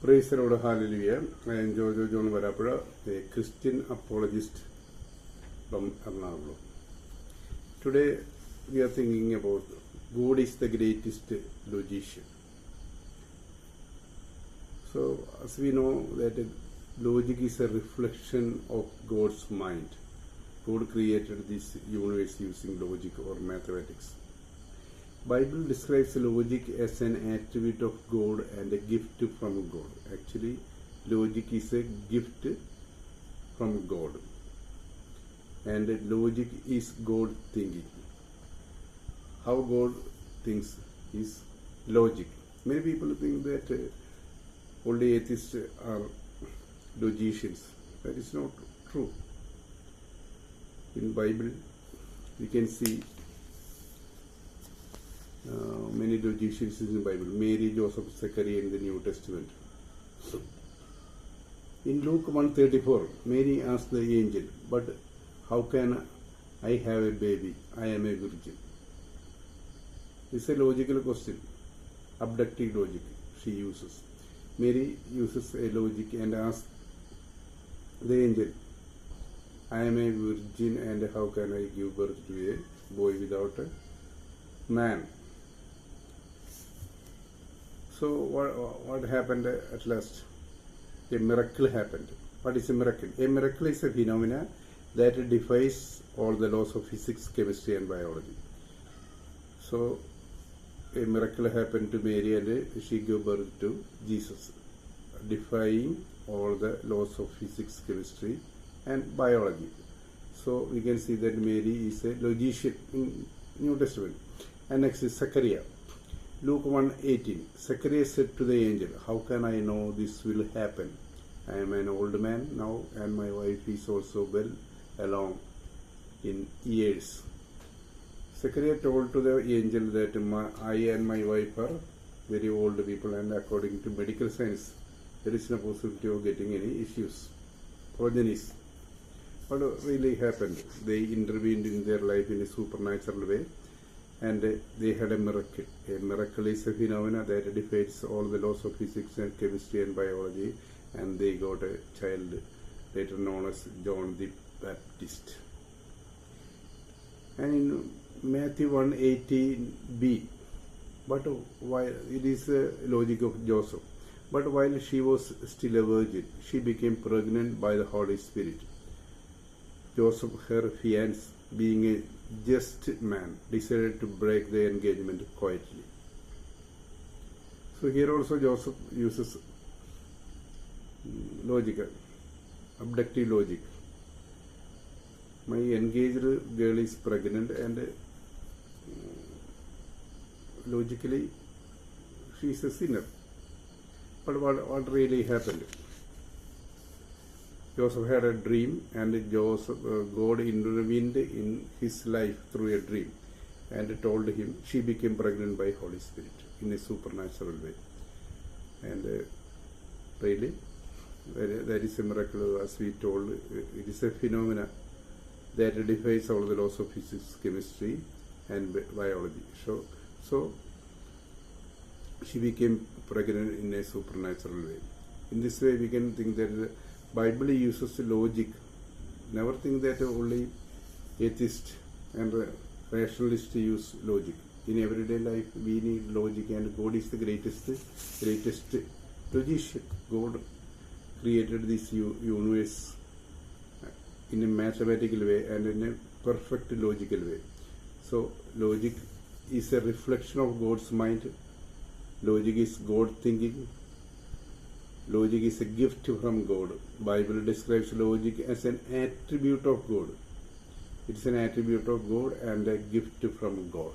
Praise the Lord, hallelujah. I am Jojo John Varapura, a Christian apologist from Ernakulam. Today we are thinking about God is the greatest logician. So as we know that logic is a reflection of God's mind. God created this universe using logic or mathematics. Bible describes logic as an attribute of God and a gift from God. Actually, logic is a gift from God. And logic is God thinking. How God thinks is logic. Many people think that only atheists are logicians. That is not true. In Bible, we can see many logicians in the Bible. Mary, Joseph, Zechariah in the New Testament. In Luke 1:34, Mary asked the angel, "But how can I have a baby? I am a virgin." It's a logical question. Abductive logic she uses. Mary uses a logic and asks the angel, "I am a virgin and how can I give birth to a boy without a man?" So what happened at last? A miracle happened. What is a miracle? A miracle is a phenomena that defies all the laws of physics, chemistry and biology. So a miracle happened to Mary and she gave birth to Jesus, defying all the laws of physics, chemistry and biology. So we can see that Mary is a logician in New Testament. And next is Zechariah. Luke 1:18. Zechariah said to the angel, "How can I know this will happen? I am an old man now and my wife is also well along in years." Zechariah told to the angel that I and my wife are very old people and according to medical science there is no possibility of getting any issues, progenies. What really happened? They intervened in their life in a supernatural way and they had a miracle. A miracle is a phenomena that defies all the laws of physics and chemistry and biology, and they got a child later known as John the Baptist. And in Matthew 1:18b, but while it is a logic of Joseph, but while she was still a virgin, she became pregnant by the Holy Spirit. Joseph, her fiancé, being a just man, decided to break the engagement quietly. So here also Joseph uses logical, abductive logic. My engaged girl is pregnant and logically she is a sinner. But what really happened? Joseph had a dream and God intervened in his life through a dream and told him she became pregnant by Holy Spirit in a supernatural way. And really, that is a miracle as we told. It is a phenomena that defies all the laws of physics, chemistry and biology. So she became pregnant in a supernatural way. In this way we can think that the Bible uses logic. Never think that only atheists and rationalists use logic. In everyday life we need logic, and God is the greatest logician. God created this universe in a mathematical way and in a perfect logical way. So logic is a reflection of God's mind. Logic is God thinking. Logic is a gift from God. Bible describes logic as an attribute of God. It is an attribute of God and a gift from God.